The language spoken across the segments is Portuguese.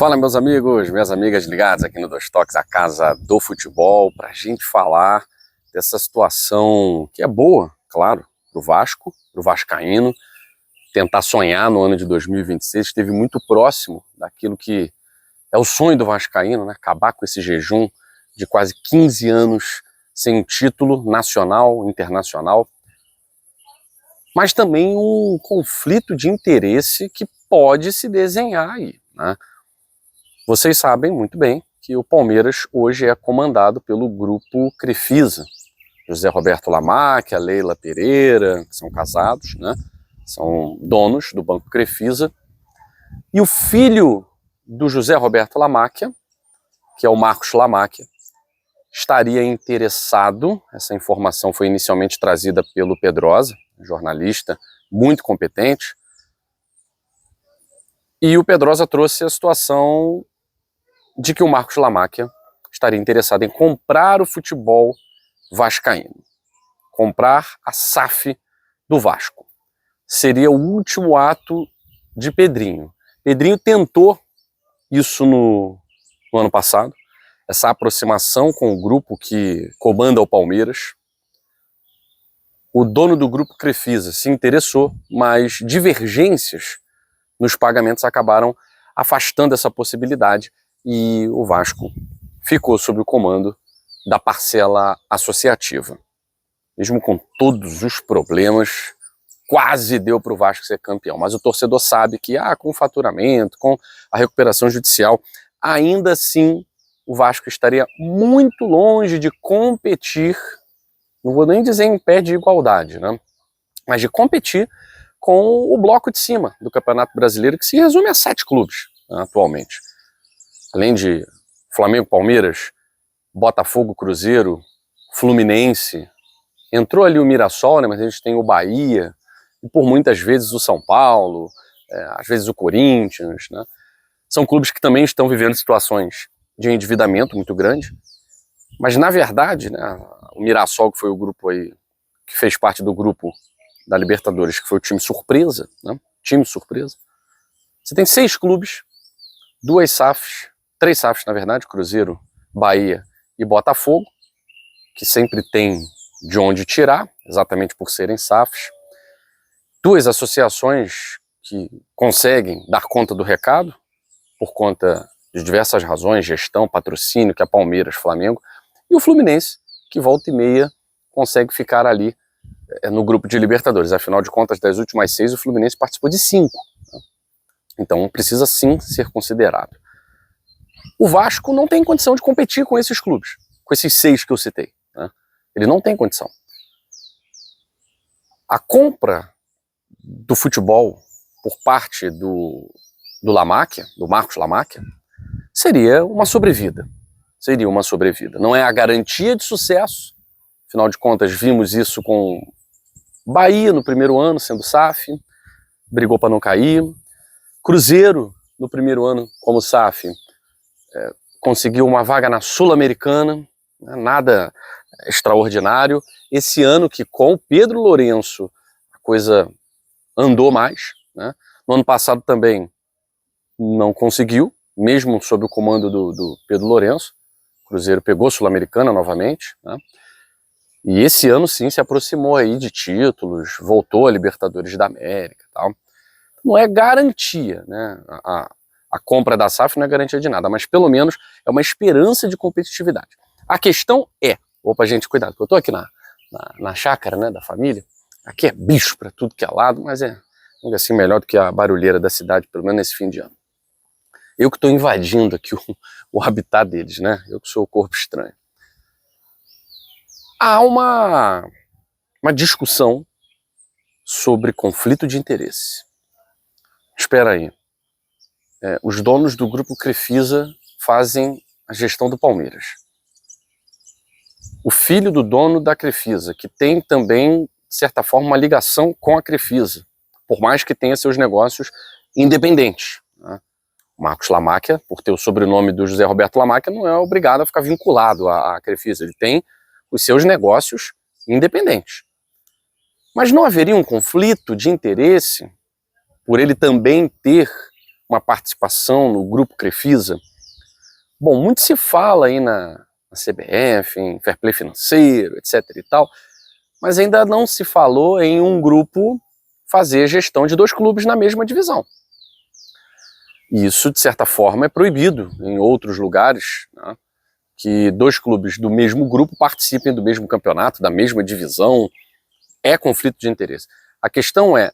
Fala, meus amigos, minhas amigas ligadas aqui no Dois Toques, a casa do futebol, para a gente falar dessa situação que é boa, claro, pro Vasco, pro vascaíno, tentar sonhar no ano de 2026, esteve muito próximo daquilo que é o sonho do vascaíno, né? Acabar com esse jejum de quase 15 anos sem um título nacional, internacional, mas também um conflito de interesse que pode se desenhar aí, né? Vocês sabem muito bem que o Palmeiras hoje é comandado pelo grupo Crefisa. José Roberto Lamáquia, Leila Pereira, que são casados, né? São donos do Banco Crefisa. E o filho do José Roberto Lamáquia, que é o Marcos Lamáquia, estaria interessado. Essa informação foi inicialmente trazida pelo Pedrosa, jornalista muito competente. E o Pedrosa trouxe a situação de que o Marcos Lamáquia estaria interessado em comprar o futebol vascaíno, comprar a SAF do Vasco. Seria o último ato de Pedrinho. Pedrinho tentou isso no ano passado, essa aproximação com o grupo que comanda o Palmeiras. O dono do grupo Crefisa se interessou, mas divergências nos pagamentos acabaram afastando essa possibilidade e o Vasco ficou sob o comando da parcela associativa. Mesmo com todos os problemas, quase deu para o Vasco ser campeão. Mas o torcedor sabe que com o faturamento, com a recuperação judicial, ainda assim o Vasco estaria muito longe de competir, não vou nem dizer em pé de igualdade, né? Mas de competir com o bloco de cima do Campeonato Brasileiro, que se resume a 7 clubes, né, atualmente. Além de Flamengo, Palmeiras, Botafogo, Cruzeiro, Fluminense, entrou ali o Mirassol, né, mas a gente tem o Bahia, e por muitas vezes o São Paulo, às vezes o Corinthians, né? São clubes que também estão vivendo situações de endividamento muito grande, mas na verdade, né, o Mirassol, que foi o grupo aí, que fez parte do grupo da Libertadores, que foi o time surpresa, né? Time surpresa. Você tem 6 clubes, 2 SAFs, 3 SAFs na verdade, Cruzeiro, Bahia e Botafogo, que sempre tem de onde tirar, exatamente por serem SAFs. 2 associações que conseguem dar conta do recado, por conta de diversas razões, gestão, patrocínio, que é Palmeiras, Flamengo, e o Fluminense, que volta e meia consegue ficar ali no grupo de Libertadores. Afinal de contas, das últimas 6, o Fluminense participou de 5. Né? Então precisa sim ser considerado. O Vasco não tem condição de competir com esses clubes, com esses 6 que eu citei, né? Ele não tem condição. A compra do futebol por parte do Lamáquia, do Marcos Lamáquia, seria uma sobrevida. Seria uma sobrevida. Não é a garantia de sucesso. Afinal de contas, vimos isso com Bahia no primeiro ano, sendo SAF, brigou para não cair. Cruzeiro, no primeiro ano, como SAF, conseguiu uma vaga na Sul-Americana, né, nada extraordinário. Esse ano que com o Pedro Lourenço a coisa andou mais, né? No ano passado também não conseguiu, mesmo sob o comando do Pedro Lourenço. O Cruzeiro pegou a Sul-Americana novamente, né? E esse ano sim se aproximou aí de títulos, voltou a Libertadores da América e tal. Não é garantia, né? A compra da SAF não é garantia de nada, mas pelo menos é uma esperança de competitividade. A questão é, opa gente, cuidado, porque eu tô aqui na chácara, né, da família, aqui é bicho para tudo que é lado, mas é assim melhor do que a barulheira da cidade, pelo menos nesse fim de ano. Eu que estou invadindo aqui o habitat deles, né? Eu que sou o corpo estranho. Há uma discussão sobre conflito de interesse. Espera aí. Os donos do grupo Crefisa fazem a gestão do Palmeiras. O filho do dono da Crefisa, que tem também, de certa forma, uma ligação com a Crefisa, por mais que tenha seus negócios independentes, né? O Marcos Lamáquia, por ter o sobrenome do José Roberto Lamáquia, não é obrigado a ficar vinculado à Crefisa. Ele tem os seus negócios independentes. Mas não haveria um conflito de interesse por ele também ter uma participação no grupo Crefisa? Bom, muito se fala aí na CBF, em fair play financeiro, etc e tal, mas ainda não se falou em um grupo fazer gestão de 2 clubes na mesma divisão. E isso, de certa forma, é proibido em outros lugares, né? Que 2 clubes do mesmo grupo participem do mesmo campeonato, da mesma divisão, é conflito de interesse. A questão é,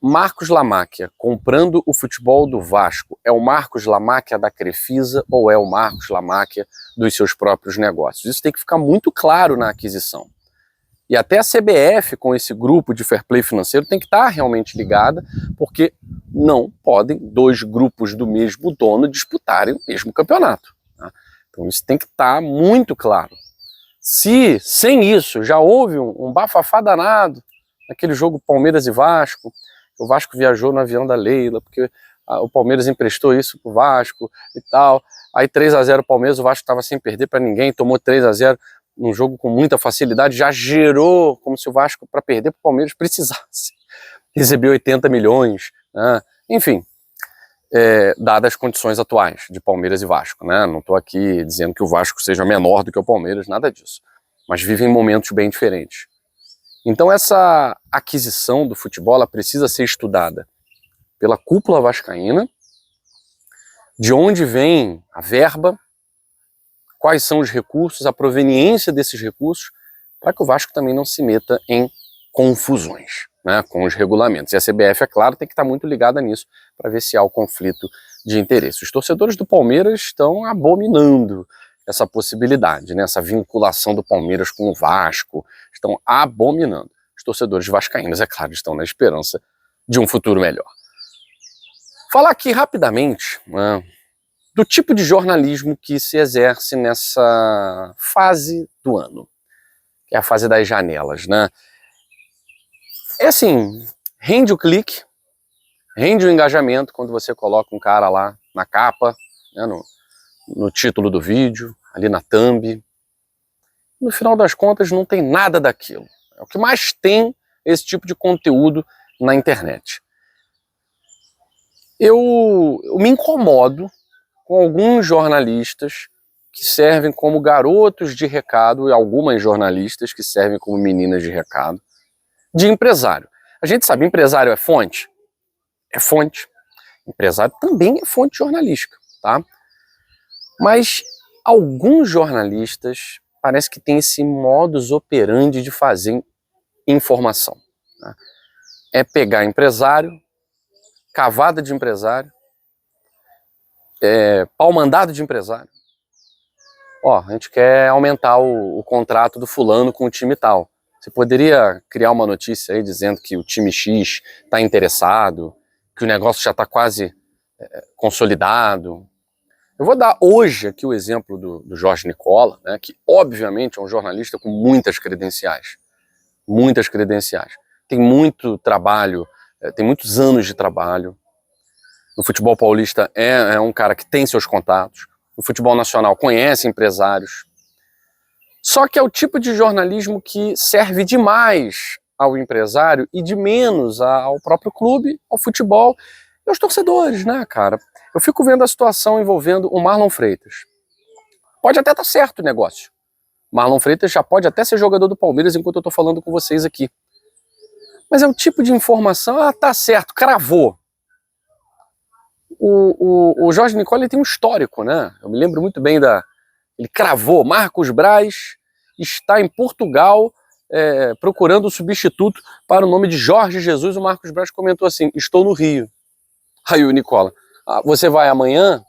Marcos Lamáquia comprando o futebol do Vasco, é o Marcos Lamáquia da Crefisa ou é o Marcos Lamáquia dos seus próprios negócios? Isso tem que ficar muito claro na aquisição. E até a CBF, com esse grupo de fair play financeiro, tem que estar realmente ligada, porque não podem 2 grupos do mesmo dono disputarem o mesmo campeonato, tá? Então isso tem que estar muito claro. Se sem isso já houve um bafafá danado naquele jogo Palmeiras e Vasco, o Vasco viajou no avião da Leila, porque o Palmeiras emprestou isso pro Vasco e tal, aí 3-0 Palmeiras, o Vasco estava sem perder para ninguém, tomou 3-0, um jogo com muita facilidade, já gerou como se o Vasco, para perder para o Palmeiras, precisasse receber 80 milhões, né? Enfim, dadas as condições atuais de Palmeiras e Vasco, né? Não estou aqui dizendo que o Vasco seja menor do que o Palmeiras, nada disso, mas vivem momentos bem diferentes. Então essa aquisição do futebol, ela precisa ser estudada pela cúpula vascaína, de onde vem a verba, quais são os recursos, a proveniência desses recursos, para que o Vasco também não se meta em confusões, né, com os regulamentos. E a CBF, é claro, tem que estar muito ligada nisso, para ver se há o conflito de interesse. Os torcedores do Palmeiras estão abominando essa possibilidade, né, essa vinculação do Palmeiras com o Vasco, estão abominando. Os torcedores vascaínos, é claro, estão na esperança de um futuro melhor. Falar aqui rapidamente, né, do tipo de jornalismo que se exerce nessa fase do ano, que é a fase das janelas, né? É assim, rende o clique, rende o engajamento quando você coloca um cara lá na capa, né, no título do vídeo, ali na thumb. No final das contas não tem nada daquilo. É o que mais tem esse tipo de conteúdo na internet. Eu me incomodo com alguns jornalistas que servem como garotos de recado, e algumas jornalistas que servem como meninas de recado, de empresário. A gente sabe, empresário é fonte? É fonte. Empresário também é fonte jornalística, tá? Mas alguns jornalistas parece que têm esse modus operandi de fazer informação, tá? É pegar empresário, cavada de empresário, pau-mandado de empresário. Ó, a gente quer aumentar o contrato do fulano com o time tal. Você poderia criar uma notícia aí dizendo que o time X está interessado, que o negócio já está quase consolidado. Eu vou dar hoje aqui o exemplo do Jorge Nicola, né, que obviamente é um jornalista com muitas credenciais. Muitas credenciais. Tem muito trabalho, tem muitos anos de trabalho. No futebol paulista é um cara que tem seus contatos. No futebol nacional conhece empresários. Só que é o tipo de jornalismo que serve demais ao empresário e de menos ao próprio clube, ao futebol e aos torcedores, né, cara? Eu fico vendo a situação envolvendo o Marlon Freitas. Pode até estar certo o negócio. Marlon Freitas já pode até ser jogador do Palmeiras enquanto eu estou falando com vocês aqui. Mas é o tipo de informação, tá certo, cravou. O Jorge Nicola tem um histórico, né? Eu me lembro muito bem ele cravou, Marcos Braz está em Portugal procurando o substituto para o nome de Jorge Jesus. O Marcos Braz comentou assim, estou no Rio. Aí o Nicola, você vai amanhã?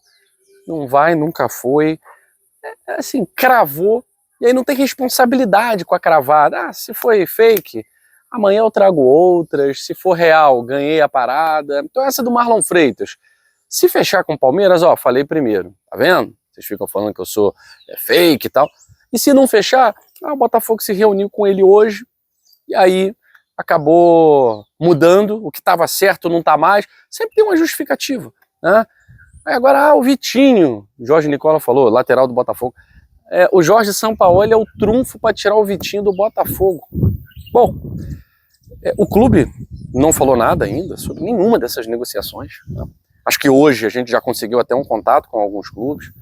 Não vai, nunca foi. Assim, cravou, e aí não tem responsabilidade com a cravada. Se foi fake, amanhã eu trago outras, se for real, ganhei a parada. Então essa do Marlon Freitas. Se fechar com o Palmeiras, falei primeiro, tá vendo? Vocês ficam falando que eu sou fake e tal. E se não fechar, o Botafogo se reuniu com ele hoje, e aí acabou mudando, o que estava certo não está mais. Sempre tem uma justificativa, né? Aí agora, o Vitinho, Jorge Nicola falou, lateral do Botafogo. O Jorge Sampaoli é o trunfo para tirar o Vitinho do Botafogo. Bom, o clube não falou nada ainda sobre nenhuma dessas negociações, né? Acho que hoje a gente já conseguiu até um contato com alguns clubes,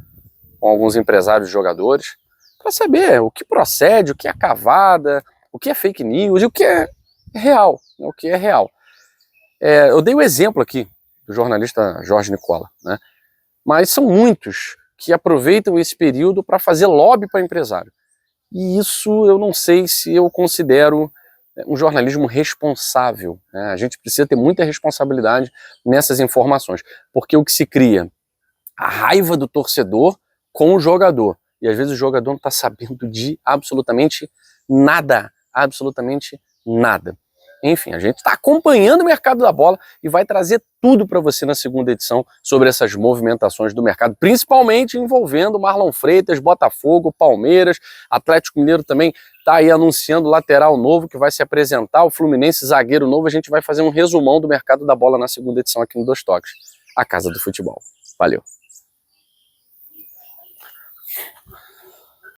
com alguns empresários de jogadores, para saber o que procede, o que é cavada, o que é fake news e o que é real. O que é real. Eu dei o exemplo aqui do jornalista Jorge Nicola, né? Mas são muitos que aproveitam esse período para fazer lobby para empresário. E isso eu não sei se eu considero um jornalismo responsável, né? A gente precisa ter muita responsabilidade nessas informações, porque o que se cria? A raiva do torcedor com o jogador. E às vezes o jogador não está sabendo de absolutamente nada. Absolutamente nada. Enfim, a gente está acompanhando o mercado da bola e vai trazer tudo para você na segunda edição sobre essas movimentações do mercado, principalmente envolvendo Marlon Freitas, Botafogo, Palmeiras, Atlético Mineiro também está aí anunciando lateral novo que vai se apresentar, o Fluminense zagueiro novo. A gente vai fazer um resumão do mercado da bola na segunda edição aqui no Dois Toques, a Casa do Futebol. Valeu!